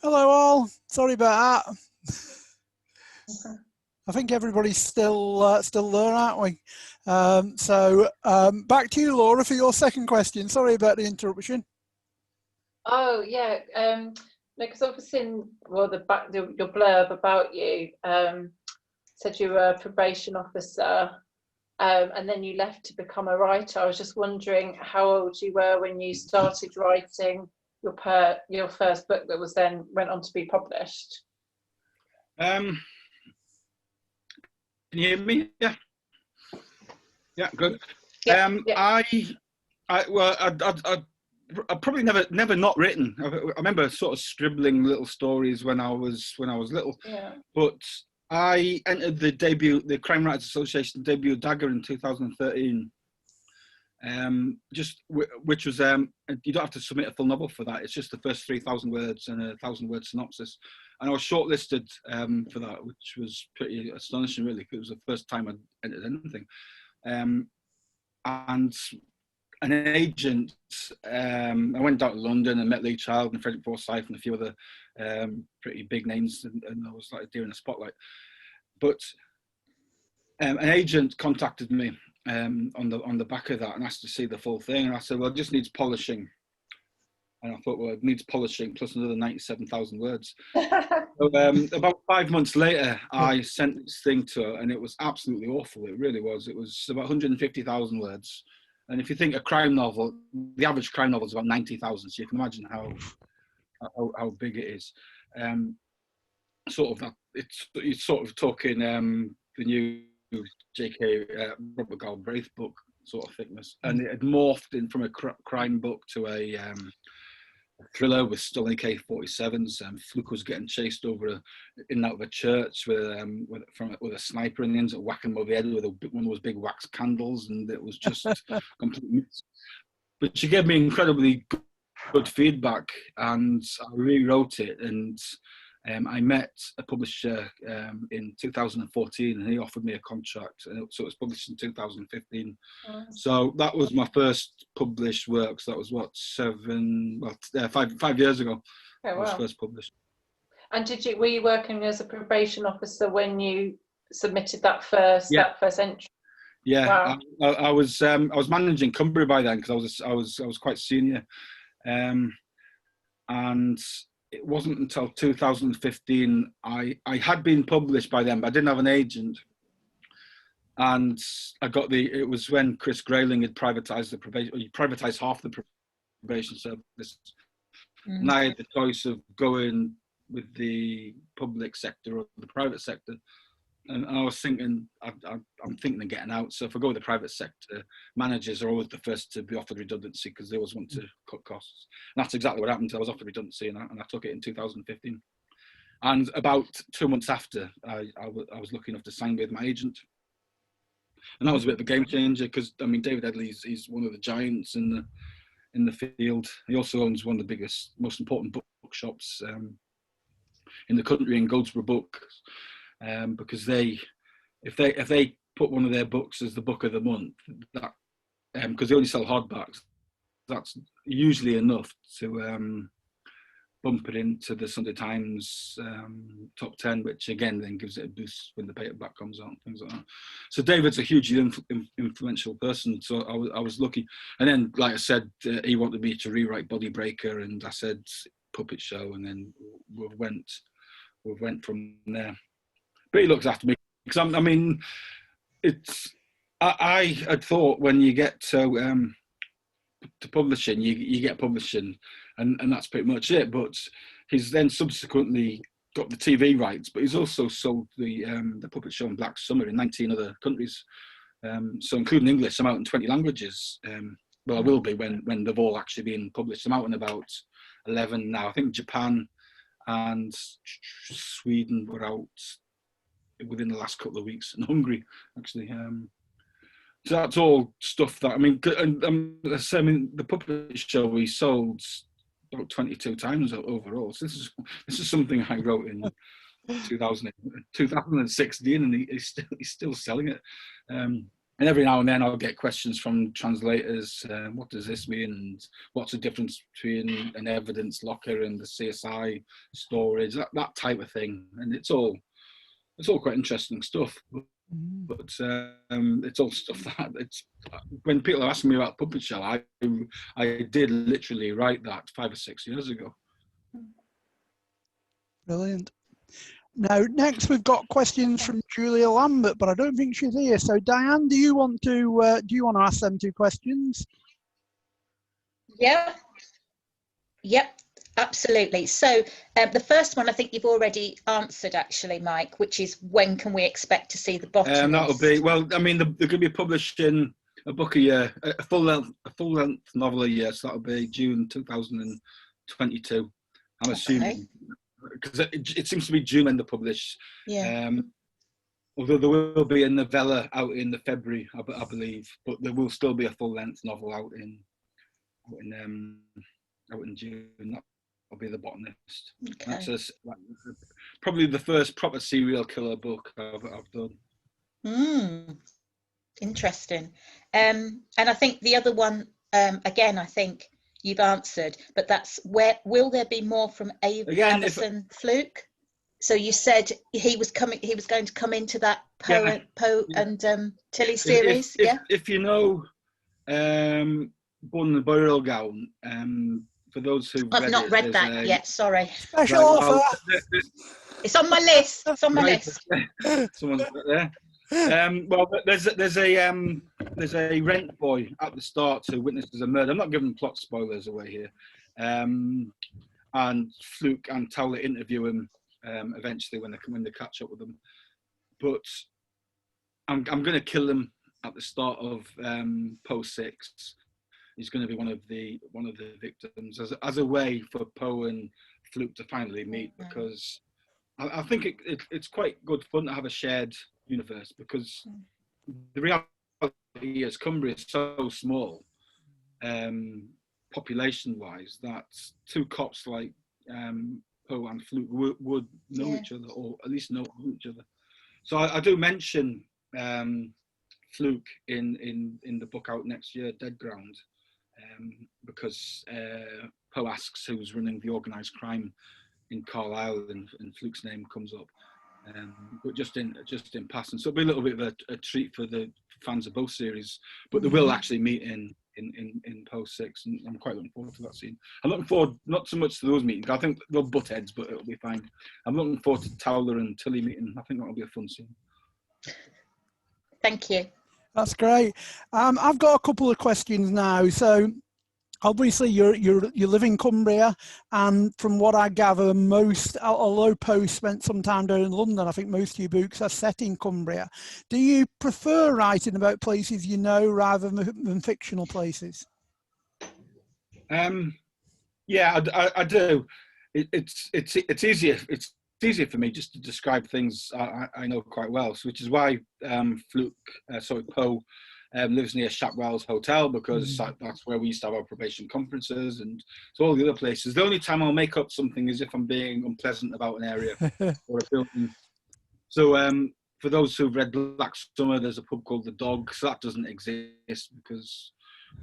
Hello all. Sorry about that. Okay. I think everybody's still there, aren't we? Back to you, Laura, for your second question. Sorry about the interruption. Oh yeah, because I've seen your blurb about you. Said you were a probation officer, and then you left to become a writer. I was just wondering how old you were when you started writing your first book that was then went on to be published. Can you hear me? Yeah. Yeah, good. Yeah, yeah. I probably never not written. I remember sort of scribbling little stories when I was little. Yeah. But I entered the Crime Writers Association debut Dagger in 2013. Which was you don't have to submit a full novel for that. It's just the first 3,000 words and a 1,000-word synopsis. And I was shortlisted for that, which was pretty astonishing, really, because it was the first time I'd entered anything. And an agent, I went down to London and met Lee Child and Frederick Forsyth and a few other pretty big names, and I was like a deer in the spotlight. But an agent contacted me on the back of that and asked to see the full thing, and I said, well, it just needs polishing. And I thought, well, it needs polishing plus another 97,000 words. So, about 5 months later, I sent this thing to her, and it was absolutely awful. It really was. It was about 150,000 words. And if you think a crime novel, the average crime novel is about 90,000. So you can imagine how big it is. You're sort of talking the new J.K. Robert Galbraith book sort of thickness, and it had morphed in from a crime book to a thriller with still AK-47s. Fluke was getting chased over in and out of a church with a sniper, and he ends up whacking him over the head with one of those big wax candles, and it was just completely. But she gave me incredibly good feedback, and I rewrote it, and I met a publisher in 2014, and he offered me a contract, and so it was published in 2015. So that was my first published work. So that was 5 years ago. Oh, wow. I was first published. And were you working as a probation officer when you submitted that first entry? Yeah, wow. I was managing Cumbria by then, because I was quite senior, and it wasn't until 2015 I had been published by then, but I didn't have an agent. And it was when Chris Grayling had privatised the probation, he privatised half the probation service. And I had the choice of going with the public sector or the private sector. And I was thinking, I'm thinking of getting out. So if I go with the private sector, managers are always the first to be offered redundancy because they always want to cut costs. And that's exactly what happened. I was offered redundancy, and I took it in 2015. And about 2 months after, I was lucky enough to sign with my agent. And that was a bit of a game changer because, I mean, David Headley he's one of the giants in the field. He also owns one of the biggest, most important bookshops in the country in Goldsboro Books. Because if they put one of their books as the book of the month, that because they only sell hardbacks, that's usually enough to bump it into the Sunday Times top 10, which again then gives it a boost when the paperback comes out and things like that. So David's a hugely influential person, so I was lucky. And then, like I said, he wanted me to rewrite Body Breaker, and I said Puppet Show, and then we went from there. But he looks after me because I had thought when you get to publishing, you get publishing, and that's pretty much it. But he's then subsequently got the TV rights, but he's also sold the Puppet Show and Black Summer in 19 other countries, so including English. I'm out in 20 languages. Well, I will be when they've all actually been published. I'm out in about 11 now. I think Japan and Sweden were out within the last couple of weeks, and Hungary actually. So that's all stuff that the Puppet Show we sold about 22 times overall. So this is something I wrote in 2016, and he's still selling it. And every now and then I'll get questions from translators. What does this mean? And what's the difference between an evidence locker and the CSI storage? That type of thing. And it's all quite interesting stuff. But it's all stuff that when people are asking me about Puppet Show, I did literally write that 5 or 6 years ago. Brilliant. Now, next we've got questions from Julia Lambert, but I don't think she's here. So, Diane, do you want to ask them 2 questions? Yeah. Yep. Absolutely. So the first one I think you've already answered, actually, Mike, which is when can we expect to see The Botanist? That'll be, well, I mean, they're going to be publishing a book a year, a full length novel a year. So that'll be June 2022. I'm assuming, because it seems to be June when they publish. Yeah. Although there will be a novella out in the February, I believe, but there will still be a full length novel out in June. That'll be The Botanist. Okay. That's probably the first proper serial killer book I've done. Interesting. And I think the other one, again, I think you've answered, but that's where will there be more from Avison Fluke? So you said he was going to come into that Poe and Tilly series. If you know Born in the Burial Gown, for those who've I've read not read that yet. Sorry. Special offer. It's on my list. It's on my list. Someone's there. Well, there's a rent boy at the start who witnesses a murder. I'm not giving plot spoilers away here. And Fluke and Towler interview him eventually when they catch up with him. But I'm going to kill him at the start of Poe 6. He's going to be one of the victims as a way for Poe and Fluke to finally meet, because I think it's quite good fun to have a shared universe, because the reality is Cumbria is so small population-wise that 2 cops like Poe and Fluke would know each other, or at least know each other. So I do mention Fluke in the book out next year, Dead Ground, because Poe asks who's running the organised crime in Carlisle, and Fluke's name comes up, but just in passing. So it'll be a little bit of a treat for the fans of both series. But they will actually meet in Poe 6, and I'm quite looking forward to that scene. I'm looking forward not so much to those meetings. I think they'll butt heads, but it'll be fine. I'm looking forward to Towler and Tilly meeting. I think that'll be a fun scene. Thank you. That's great. I've got a couple of questions now. So obviously you live in Cumbria, and from what I gather, although Poe spent some time down in London, I think most of your books are set in Cumbria. Do you prefer writing about places you know rather than fictional places? Yeah, I do. It's easier. It's easier for me just to describe things I know quite well, so which is why Poe lives near Shapwell's Hotel, because that's where we used to have our probation conferences, and so all the other places. The only time I'll make up something is if I'm being unpleasant about an area or a building. So for those who've read Black Summer, there's a pub called The Dog, so that doesn't exist, because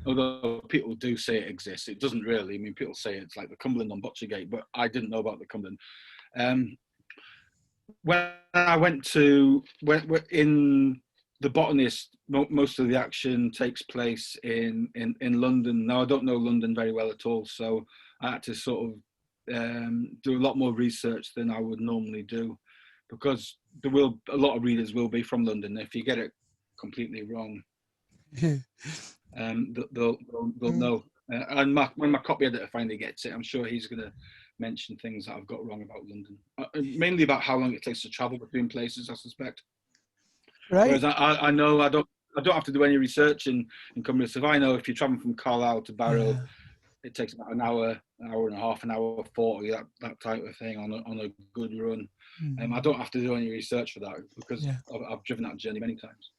although people do say it exists, it doesn't really. I mean, people say it's like the Cumberland on Butchergate, but I didn't know about the Cumberland. When I went in The Botanist, most of the action takes place in London. Now, I don't know London very well at all, so I had to sort of do a lot more research than I would normally do, because a lot of readers will be from London. If you get it completely wrong, they'll know. And when my copy editor finally gets it, I'm sure he's going to mention things that I've got wrong about London, mainly about how long it takes to travel between places, I suspect. Right. Whereas I know I don't have to do any research in Cumbria. So if I know if you're traveling from Carlisle to Barrow, it takes about an hour and a half, an hour 40, that type of thing on a good run. I don't have to do any research for that, because I've driven that journey many times.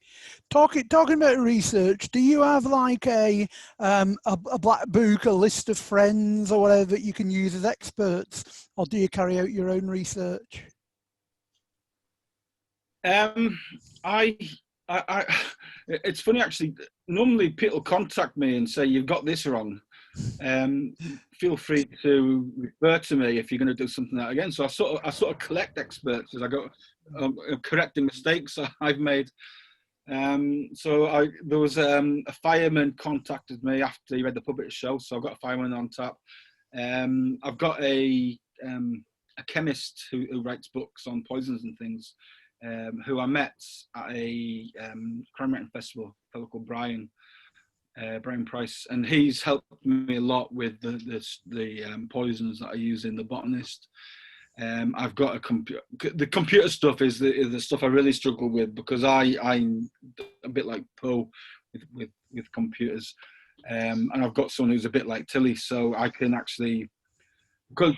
Talking about research, do you have like a black book, a list of friends or whatever that you can use as experts, or do you carry out your own research? I It's funny actually. Normally, people contact me and say you've got this wrong. Feel free to refer to me if you're going to do something like that again. So I sort of collect experts as I go, correcting mistakes I've made. So there was a fireman contacted me after he read the puppet show, so I've got a fireman on tap. I've got a chemist who writes books on poisons and things, who I met at a crime writing festival, a fellow called Brian Price, and he's helped me a lot with the poisons that I use in The Botanist. I've got a computer. The computer stuff is the stuff I really struggle with, because I'm a bit like Poe with computers, and I've got someone who's a bit like Tilly, so I can actually, because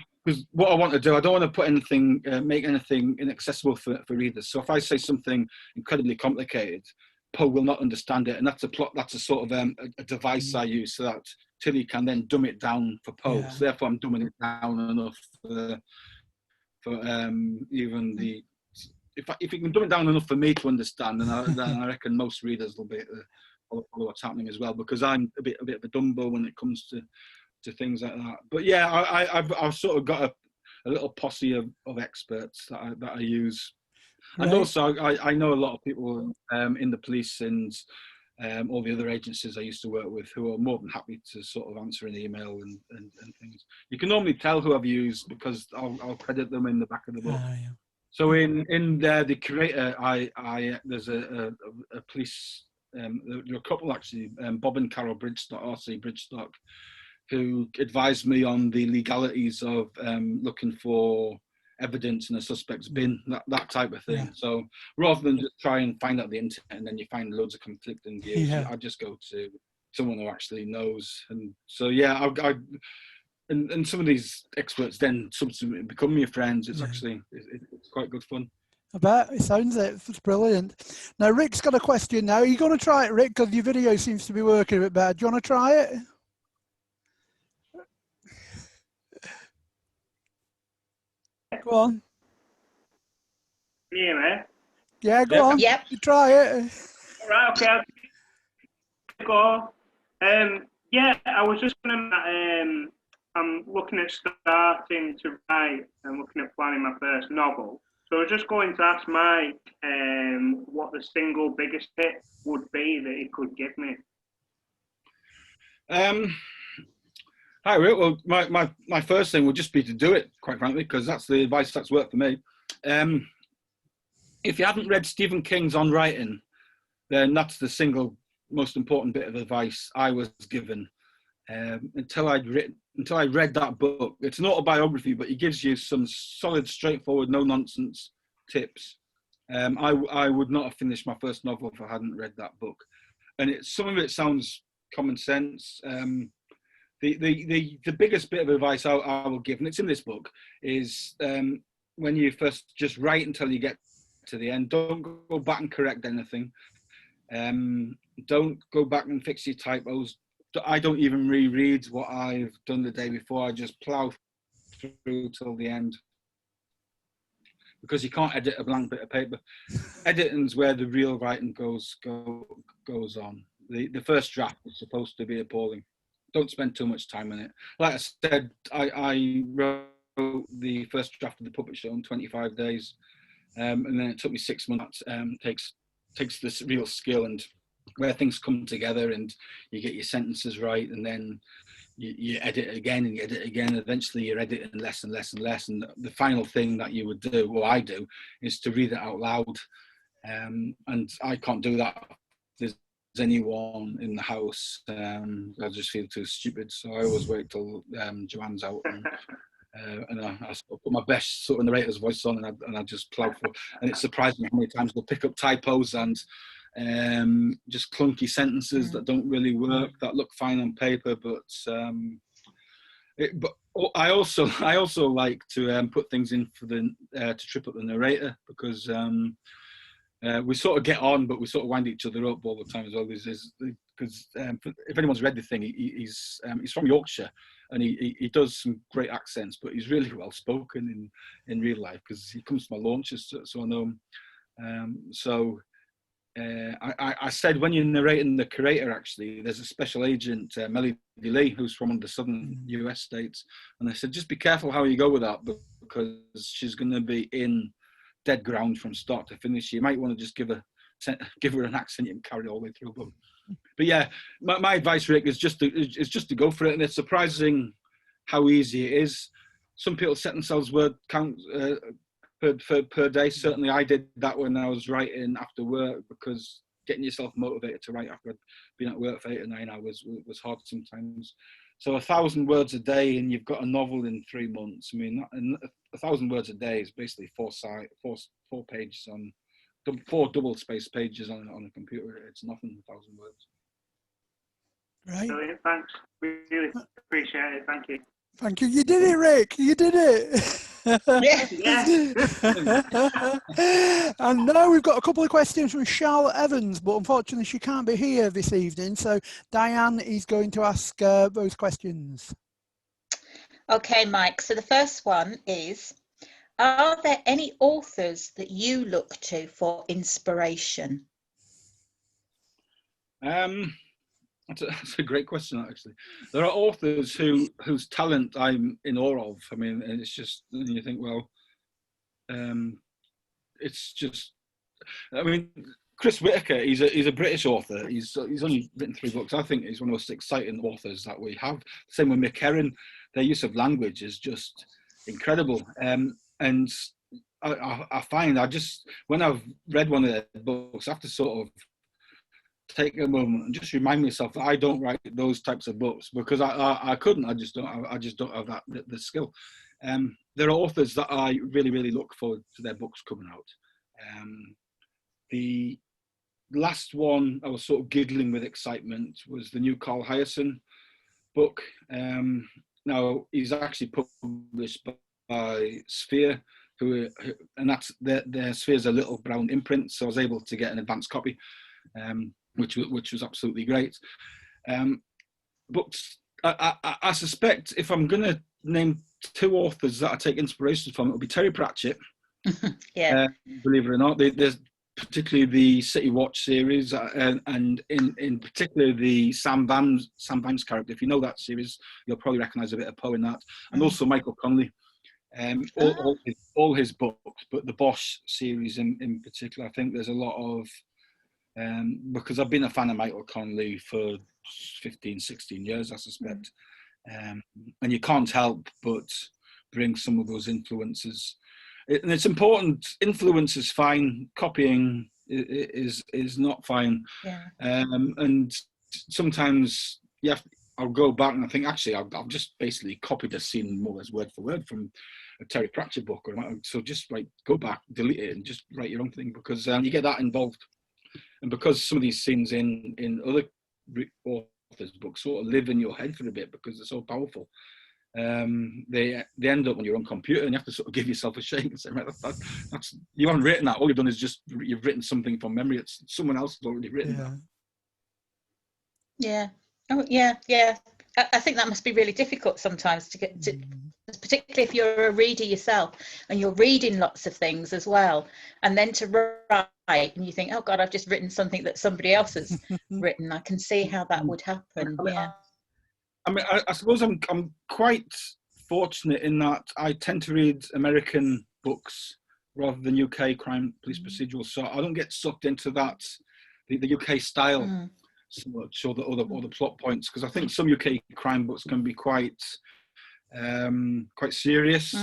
what I want to do, I don't want to put anything, make anything inaccessible for readers. So if I say something incredibly complicated, Poe will not understand it, and that's a sort of a device I use so that Tilly can then dumb it down for Poe. Yeah. So therefore, I'm dumbing it down enough for even the, if you can dumb it down enough for me to understand, then I reckon most readers will be follow what's happening as well, because I'm a bit of a Dumbo when it comes to things like that. But yeah, I've sort of got a little posse of experts that I use. Right. And also I know a lot of people in the police and all the other agencies I used to work with who are more than happy to sort of answer an email and things. You can normally tell who I've used because I'll credit them in the back of the book. Yeah. So in there, the curator, there's a police, there are a couple actually, Bob and Carol Bridgestock, RC Bridgestock, who advised me on the legalities of looking for evidence in a suspect's bin, that type of thing. Yeah. So rather than just try and find out the internet and then you find loads of conflicting views, I just go to someone who actually knows. And so yeah, and some of these experts then subsequently become your friends. It's actually it's quite good fun. I bet it sounds it. It's brilliant. Now Rick's got a question. Now, are you going to try it, Rick? Because your video seems to be working a bit better. Do you want to try it? Go on. Can you hear me? Yeah, go on. Yep. You try it. Right, okay. I'll go. Yeah, I was just going to, I'm looking at starting to write and looking at planning my first novel. So I was just going to ask Mike what the single biggest hit would be that he could give me. Hi, Rick. Well, my first thing would just be to do it, quite frankly, because that's the advice that's worked for me. If you haven't read Stephen King's On Writing, then that's the single most important bit of advice I was given. Until I read that book. It's an autobiography, but he gives you some solid, straightforward, no-nonsense tips. I would not have finished my first novel if I hadn't read that book. And some of it sounds common sense. The biggest bit of advice I will give, and it's in this book, is when you first just write until you get to the end. Don't go back and correct anything. Don't go back and fix your typos. I don't even reread what I've done the day before. I just plow through till the end, because you can't edit a blank bit of paper. Editing's where the real writing goes on. The first draft is supposed to be appalling. Don't spend too much time on it. Like I said, I wrote the first draft of the puppet show in 25 days, and then it took me 6 months. Takes this real skill, and where things come together and you get your sentences right, and then you edit it again and you edit it again. Eventually you're editing less and less and less, and the final thing that you would do, or I do, is to read it out loud. And I can't do that if there's anyone in the house. I just feel too stupid, so I always wait till Joanne's out, and I sort of put my best sort of narrator's voice on, and I just plow for. And it's surprising how many times they'll pick up typos and just clunky sentences that don't really work, that look fine on paper, but I also like to put things in for to trip up the narrator, because we sort of get on, but we sort of wind each other up all the time as well. Because if anyone's read the thing, he's from Yorkshire, and he does some great accents, but he's really well spoken in real life, because he comes to my launches, so I know him. So I said when you're narrating the curator, actually, there's a special agent, Melody Lee, who's from one of the southern US states. And I said, just be careful how you go with that, because she's going to be in dead ground from start to finish. You might want to just give her an accent and carry all the way through. But yeah, my advice, Rick, is just to go for it. And it's surprising how easy it is. Some people set themselves word count per day. Certainly I did that when I was writing after work, because getting yourself motivated to write after I'd been at work for 8 or 9 hours was hard sometimes. So 1,000 words a day, and you've got a novel in 3 months. I mean, 1,000 words a day is basically 4 pages on 4 double-spaced pages on a computer. It's nothing, 1,000 words. Right. Brilliant, thanks. We really appreciate it. Thank you. Thank you. You did it, Rick. You did it. Yeah. And now we've got a couple of questions from Charlotte Evans, but unfortunately she can't be here this evening. So Diane is going to ask those questions. Okay, Mike. So the first one is, are there any authors that you look to for inspiration? That's a great question, actually. There are authors whose talent I'm in awe of. I mean, and it's just, you think, well, it's just, I mean, Chris Whitaker, he's a British author. He's only written 3 books. I think he's one of the most exciting authors that we have. Same with Mick Herron. Their use of language is just incredible. And I find when I've read one of their books, I have to sort of take a moment and just remind myself that I don't write those types of books, because I couldn't. I just don't have that the skill. There are authors that I really, really look forward to their books coming out. The last one I was sort of giggling with excitement was the new Carl Hiaasen book. Now he's actually published by Sphere, and that's their Sphere's a little brown imprint, so I was able to get an advanced copy. Which was absolutely great. But I suspect if I'm going to name 2 authors that I take inspiration from, it'll be Terry Pratchett. Yeah. Believe it or not, there's particularly the City Watch series, and in particular the Sam Vance character. If you know that series, you'll probably recognise a bit of Poe in that, and also Michael Connelly. All his books, but the Bosch series in particular, I think there's a lot of. Because I've been a fan of Michael Connelly for 15, 16 years, I suspect. And you can't help but bring some of those influences. And it's important. Influence is fine. Copying is not fine. Yeah. And sometimes I'll go back and I think, actually, I've just basically copied a scene more or less word for word from a Terry Pratchett book. So just like go back, delete it, and just write your own thing, because you get that involved. And because some of these scenes in other authors' books sort of live in your head for a bit because they're so powerful, they end up on your own computer, and you have to sort of give yourself a shake and say, right, that's you haven't written that. All you've done is you've written something from memory. It's someone else has already written that. Yeah. Oh, yeah. I think that must be really difficult sometimes to get to, particularly if you're a reader yourself and you're reading lots of things as well, and then to write and you think, oh God, I've just written something that somebody else has written. I can see how that would happen. I mean, I suppose I'm quite fortunate in that I tend to read American books rather than UK crime police procedurals, so I don't get sucked into that the UK style so much, or the plot points, because I think some UK crime books can be quite serious,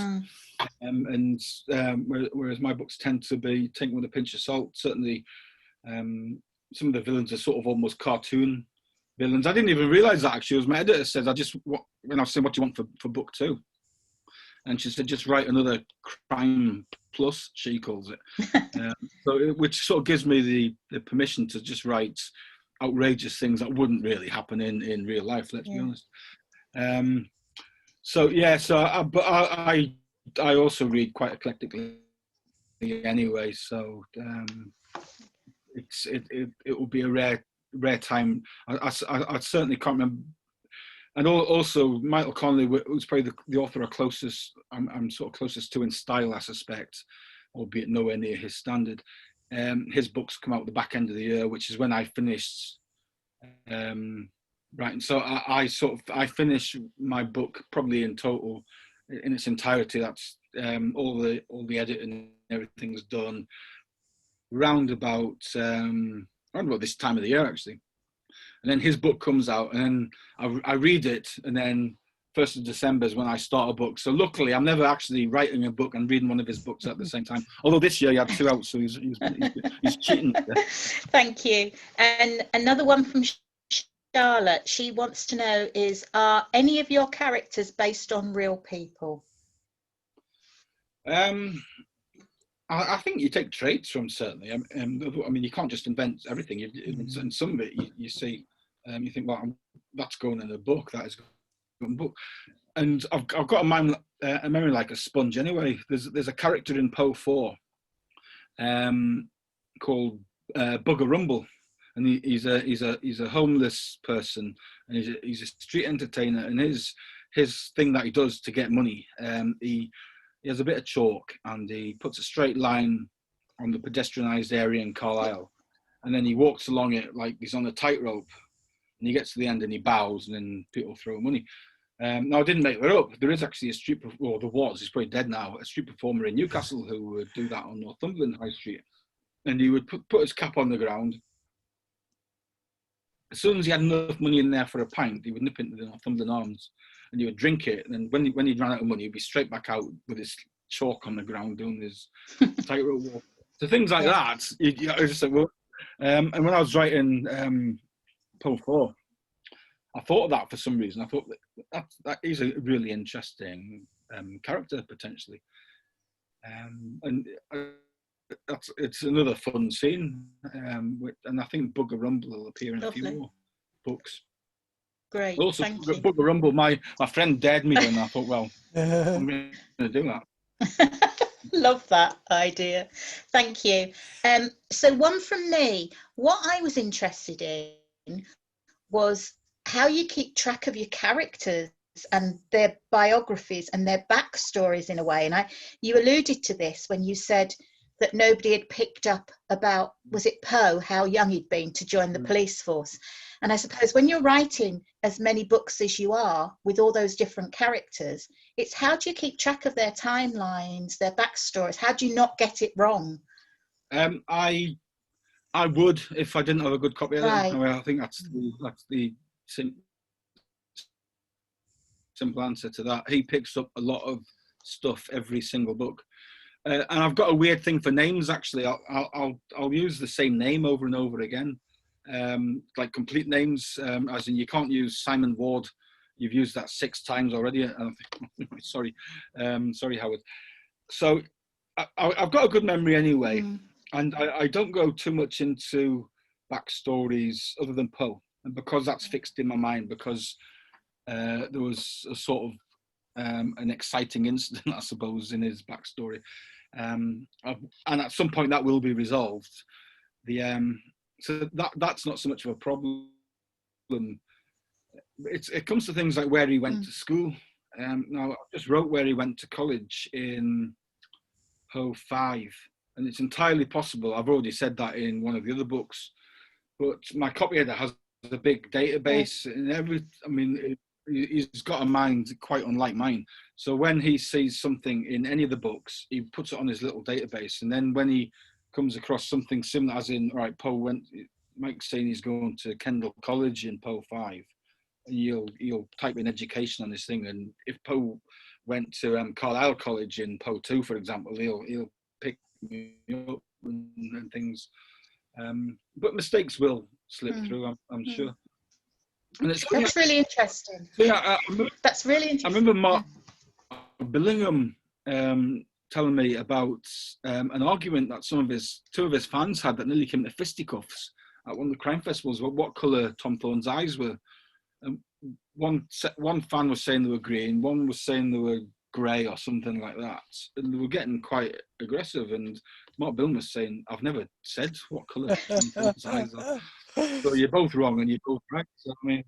whereas my books tend to be taken with a pinch of salt. Certainly, some of the villains are sort of almost cartoon villains. I didn't even realise that, actually. It was my editor said, when I was saying, what do you want for book 2? And she said, just write another crime plus, she calls it. Which sort of gives me the permission to just write outrageous things that wouldn't really happen in real life, let's be honest. But I also read quite eclectically anyway, so it will be a rare time. I certainly can't remember. And also Michael Connelly was probably the author I'm sort of closest to in style, I suspect, albeit nowhere near his standard. his books come out the back end of the year, which is when I finished writing. So I finish my book probably in total, in its entirety. That's all the editing, everything's done round about this time of the year, actually. And then his book comes out, and then I read it, and then 1st of December is when I start a book. So luckily, I'm never actually writing a book and reading one of his books at the same time. Although this year he had 2 out, so he's cheating. Thank you. And another one from Charlotte. She wants to know are any of your characters based on real people? I think you take traits from, certainly. I mean, you can't just invent everything. And some of it you see, you think, well, that's going in a book. That is going in a book. And I've got a memory like a sponge. Anyway, there's a character in Poe 4 called Bugger Rumble, and he's a homeless person, and he's a street entertainer. And his thing that he does to get money, he has a bit of chalk, and he puts a straight line on the pedestrianised area in Carlisle, and then he walks along it like he's on a tightrope, and he gets to the end and he bows, and then people throw money. Now, I didn't make that up. There is actually a street, well, there was, he's probably dead now, a street performer in Newcastle who would do that on Northumberland High Street, and he would put his cap on the ground. As soon as he had enough money in there for a pint, he would nip into the Northumberland Arms, and he would drink it, and then when he'd run out of money, he'd be straight back out with his chalk on the ground doing his tightrope walk. So things like that, I was just like, well, and when I was writing Poe 4, I thought of that for some reason. I thought that is a really interesting character, potentially. And it's another fun scene. And I think Bugger Rumble will appear in a few more books. Great, also, thank you. Bugger Rumble, my friend dared me, and I thought, well, I'm going to do that. Love that idea. Thank you. So one from me. What I was interested in was how you keep track of your characters and their biographies and their backstories in a way. And you alluded to this when you said that nobody had picked up about, was it Poe, how young he'd been to join the police force. And I suppose when you're writing as many books as you are with all those different characters, it's how do you keep track of their timelines, their backstories? How do you not get it wrong? I would, if I didn't have a good copy of it. Right. I think that's the simple answer to that. He picks up a lot of stuff every single book. And I've got a weird thing for names, actually. I'll use the same name over and over again. Like complete names, as in you can't use Simon Ward. You've used that 6 times already. Sorry, Howard. So I've got a good memory anyway, and I don't go too much into backstories other than Poe, and because that's fixed in my mind, because there was a sort of an exciting incident, I suppose, in his backstory, and at some point that will be resolved. So that's not so much of a problem. It comes to things like where he went to school. Now, I just wrote where he went to college in Poe 5, and it's entirely possible. I've already said that in one of the other books, but my copy editor has a big database, and he's got a mind quite unlike mine. So when he sees something in any of the books, he puts it on his little database, and then when he comes across something similar, as in, all right, Mike's saying he's going to Kendall College in Poe 5, and he'll type in education on this thing, and if Poe went to Carlisle College in Poe 2, for example, he'll pick me up and things. But mistakes will slip through, I'm sure. And That's really interesting. Yeah, that's really interesting. I remember Mark Billingham telling me about an argument that two of his fans had that nearly came to fisticuffs at one of the crime festivals. What colour Tom Thorne's eyes were. One fan was saying they were green, one was saying they were grey or something like that, and they were getting quite aggressive. And Mark Billingham was saying, "I've never said what colour Tom Thorne's eyes are." So you're both wrong and you're both right. So, I mean,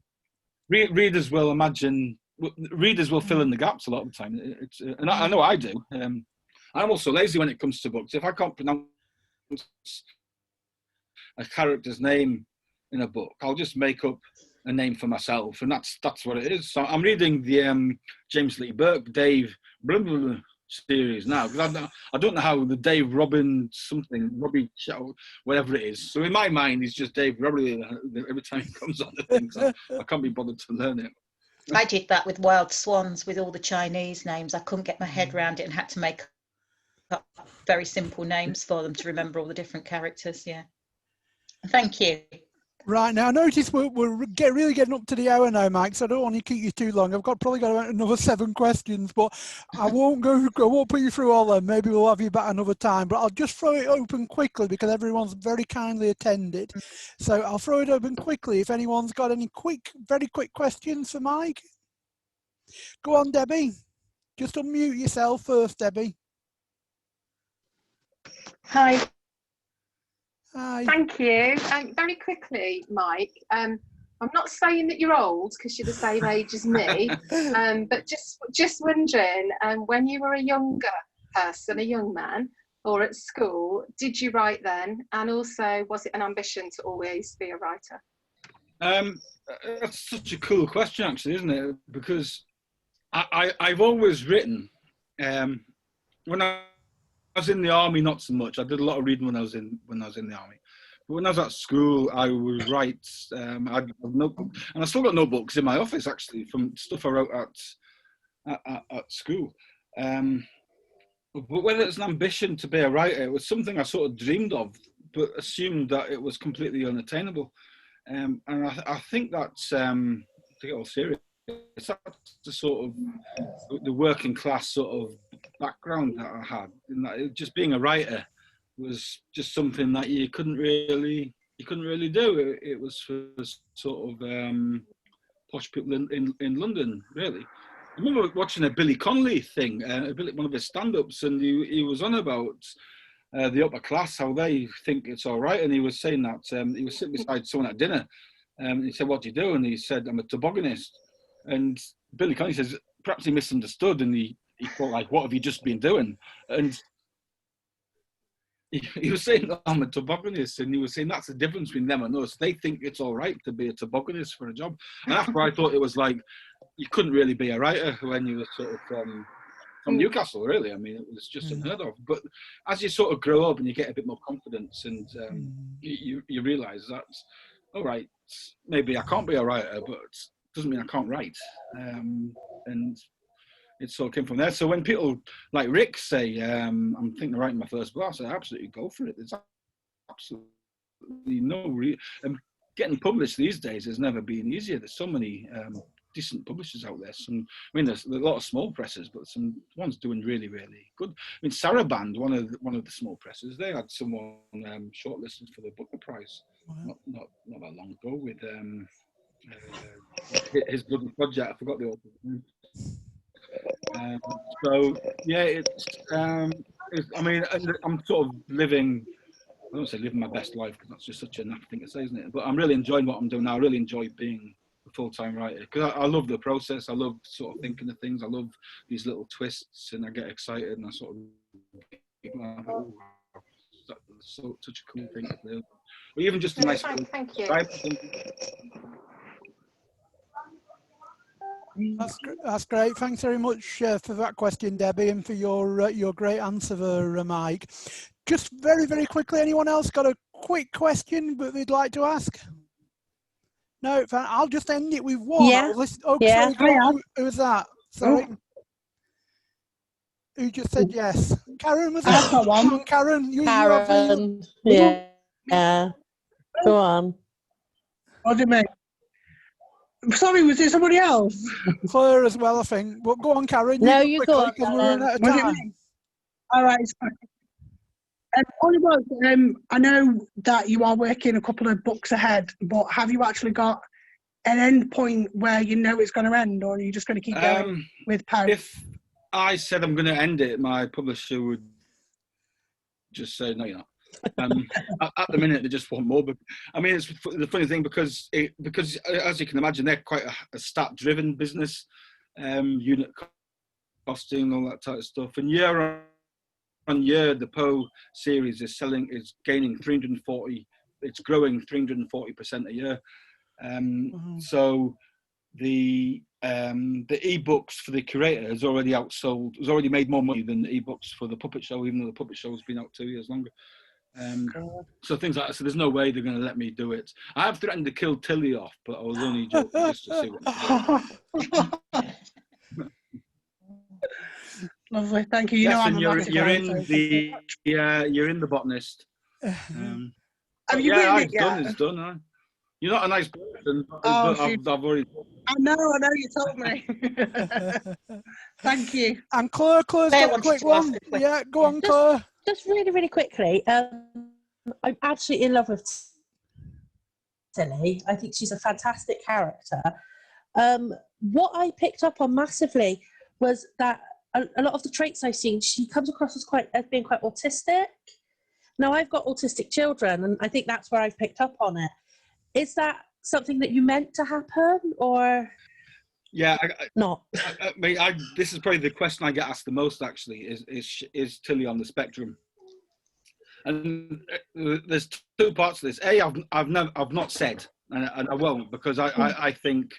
readers will fill in the gaps a lot of the time. And I know I do. I'm also lazy when it comes to books. If I can't pronounce a character's name in a book, I'll just make up a name for myself, and that's what it is. So I'm reading the James Lee Burke Dave blah, blah, blah series now, because I don't know how the Dave Robin something Robbie Chow, whatever it is. So in my mind, it's just Dave Robbie every time he comes on the things. I can't be bothered to learn it. I did that with Wild Swans with all the Chinese names. I couldn't get my head around it and had to make up very simple names for them to remember all the different characters. Yeah. Thank you. Right, now I notice we're really getting up to the hour now, Mike, so I don't want to keep you too long. I've probably got another 7 questions, but I won't put you through all of them. Maybe we'll have you back another time, but I'll just throw it open quickly because everyone's very kindly attended. So I'll throw it open quickly if anyone's got any very quick questions for Mike. Go on, Debbie. Just unmute yourself first, Debbie. Hi. Hi. Thank you. Very quickly, Mike, I'm not saying that you're old because you're the same age as me, but just wondering, when you were a younger person, a young man, or at school, did you write then? And also, was it an ambition to always be a writer? That's such a cool question, actually, isn't it? Because I've always written. When I was in the army, not so much. I did a lot of reading when I was in the army. But when I was at school, I would write. I had a notebook, and I still got notebooks in my office actually from stuff I wrote at school. But whether it's an ambition to be a writer, it was something I sort of dreamed of, but assumed that it was completely unattainable. And I think that's to get all serious. That's the sort of the working class sort of background that I had. In that just being a writer was just something that you couldn't really do. It was for sort of posh people in London, really. I remember watching a Billy Connolly thing, one of his stand-ups, and he was on about the upper class, how they think it's all right, and he was saying that he was sitting beside someone at dinner, and he said, "What do you do?" And he said, "I'm a tobogganist." And Billy Connolly says, perhaps he misunderstood, and he thought, like, "What have you just been doing?" And he was saying, "I'm a tobogganist," and he was saying that's the difference between them and us. They think it's all right to be a tobogganist for a job. And after I thought it was like, you couldn't really be a writer when you were sort of from Newcastle, really. I mean, it was just unheard of. But as you sort of grow up and you get a bit more confidence, and you realise that, all right, maybe I can't be a writer, but doesn't mean I can't write. And it sort of came from there. So when people like Rick say, I'm thinking of writing my first book, I say, absolutely go for it. There's absolutely no getting published these days has never been easier. There's so many decent publishers out there. There's a lot of small presses, but some ones doing really, really good. I mean, Saraband, one of the small presses, they had someone shortlisted for the Booker Prize not that long ago with his bloody project. I forgot the author's name. So yeah, I mean, I'm sort of living. I don't say living my best life because that's just such a naff thing to say, isn't it? But I'm really enjoying what I'm doing now. I really enjoy being a full-time writer because I love the process. I love sort of thinking of things. I love these little twists, and I get excited, and I sort of oh, that's such a cool thing to do. Or even just a nice. Thank you. That's great. Thanks very much for that question, Debbie, and for your great answer there, Mike. Just very, very quickly, anyone else got a quick question that they'd like to ask? No, I'll just end it with one. Yeah. Sorry, who was that? Sorry. Oh. Who just said yes? Karen, was that? Come on, Karen. Karen. Yeah. Go on. What do you mean? Sorry, was it somebody else? Claire as well, I think. But go on, Karen. No, you go on. We're running out of time. All right. I know that you are working a couple of books ahead, but have you actually got an end point where you know it's going to end, or are you just going to keep going with Poe? If I said I'm going to end it, my publisher would just say, no, you're not. At the minute, they just want more. But I mean, it's the funny thing because as you can imagine, they're quite a stat-driven business, unit costing, all that type of stuff. And year on year, the Poe series is gaining 340. It's growing 340% a year. So the ebooks for the curator has already made more money than the ebooks for the puppet show, even though the puppet show has been out 2 years longer. So things like that. So there's no way they're going to let me do it. I have threatened to kill Tilly off, but I was only joking just to see what. Lovely, thank you. You Yes, know, I'm and you're in the botanist. Have you written it yet? It's done. You're not a nice person, but I've already. I know, you told me. Thank you. And Claire's got a quick one. Yeah, go on, Claire. Just really, really quickly. I'm absolutely in love with Tilly. I think she's a fantastic character. What I picked up on massively was that a lot of the traits I've seen, she comes across as being quite autistic. Now, I've got autistic children, and I think that's where I've picked up on it. Is that something that you meant to happen, or yeah, not? I mean, this is probably the question I get asked the most. Actually, is Tilly on the spectrum? And there's two parts to this. I've not said, and I won't, because I think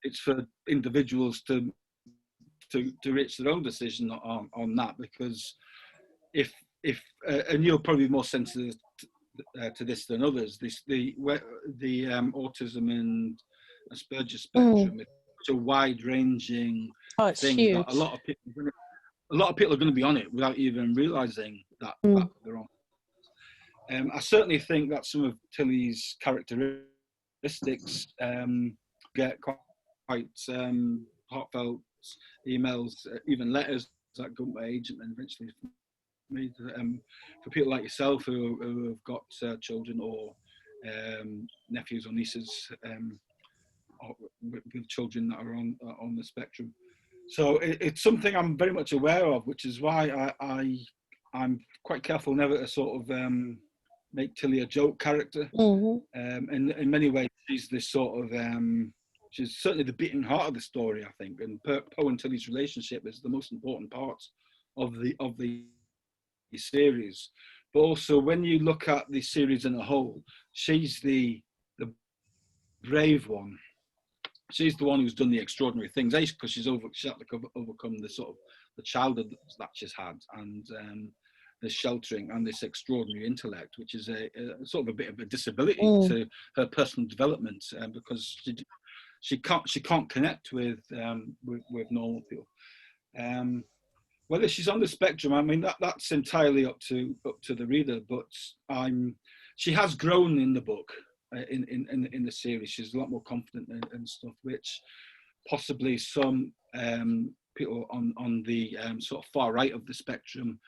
it's for individuals to reach their own decision on that, because if and you're probably more sensitive to this than others. The autism and Asperger's spectrum is such a wide-ranging thing huge. that a lot of people are going to be on it without even realizing that they're on. I certainly think that some of Tilly's characteristics get quite heartfelt emails, even letters that go to my agent and eventually me, for people like yourself who have got children or nephews or nieces with children that are on the spectrum. So it's something I'm very much aware of, which is why I'm quite careful never to sort of make Tilly a joke character. And in many ways, she's this sort of she's certainly the beating heart of the story, I think. And Poe and Tilly's relationship is the most important part of the series. But also, when you look at the series in a whole, she's the brave one. She's the one who's done the extraordinary things, because she's had to overcome the sort of the childhood that she's had, and this sheltering and this extraordinary intellect, which is a sort of a bit of a disability to her personal development, because she can't connect with normal people. Whether she's on the spectrum, I mean, that's entirely up to the reader. But she has grown in the book, in the series. She's a lot more confident and stuff, which possibly some people on the sort of far right of the spectrum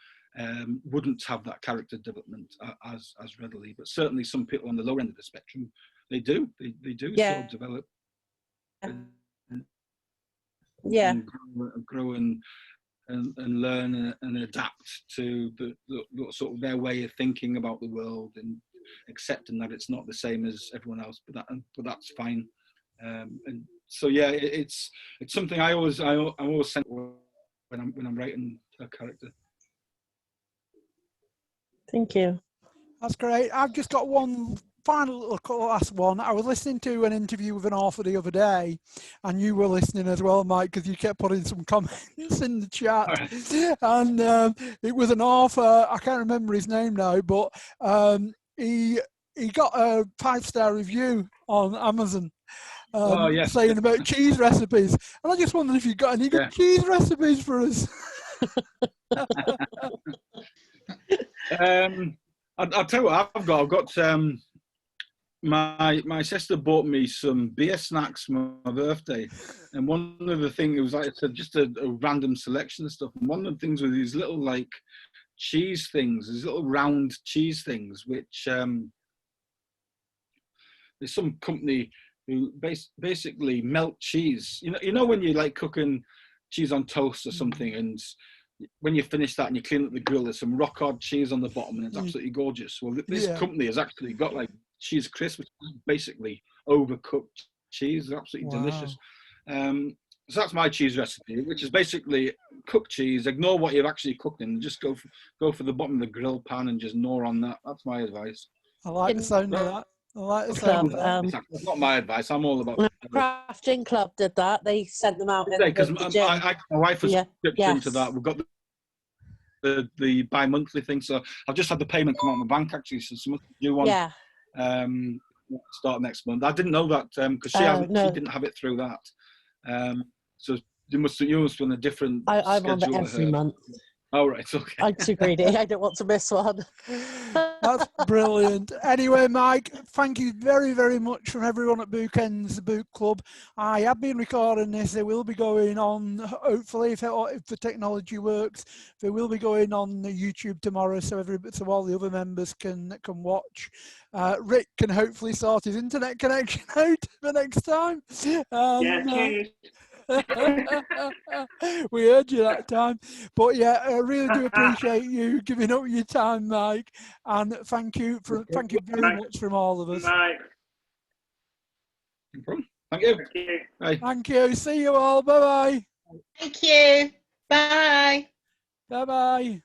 wouldn't have that character development as readily. But certainly some people on the lower end of the spectrum, they do sort of develop and grow and learn and adapt to the sort of their way of thinking about the world, and accepting that it's not the same as everyone else, but that's fine. And so it's something I always think when I'm writing a character. Thank you. That's great. I've just got one final little last one. I was listening to an interview with an author the other day, and you were listening as well, Mike, because you kept putting some comments in the chat. Right. And it was an author, I can't remember his name now, but he got a 5-star review on Amazon. Saying about cheese recipes, and I just wondered if you got any good cheese recipes for us. I'll tell you what I've got. My sister bought me some beer snacks for my birthday, and one of the things, it was like I said, just a random selection of stuff. And one of the things were these little like cheese things, these little round cheese things, which there's some company who basically melt cheese. You know when you like cooking cheese on toast or something, and when you finish that and you clean up the grill, there's some rock hard cheese on the bottom, and it's absolutely gorgeous. Well, this company has actually got like cheese crisp, which is basically overcooked cheese. It's absolutely delicious. So that's my cheese recipe, which is basically cooked cheese. Ignore what you've actually cooked in. Just go for the bottom of the grill pan and just gnaw on that. That's my advice. I like the sound of that. I like the sound of that. That's not my advice. I'm all about Crafting Club did that. They sent them out because my wife was dipped into that. We've got the bi-monthly thing, so I've just had the payment come out of my bank actually. So someone do one. Start next month. I didn't know that because she didn't have it through that. So you must be on a different. I'm on it every month. Oh, right, okay. I'm too greedy. I don't want to miss one. That's brilliant. Anyway, Mike, thank you very, very much from everyone at Bookends, the Book Club. I have been recording this. It will be going on, hopefully, if the technology works, they will be going on YouTube tomorrow, so all the other members can watch. Rick can hopefully sort his internet connection out the next time. We heard you that time, but yeah, I really do appreciate you giving up your time, Mike, and thank you very much from all of us. No problem. Thank you. Bye. Thank you. See you all. Bye bye. Thank you. Bye. Bye bye.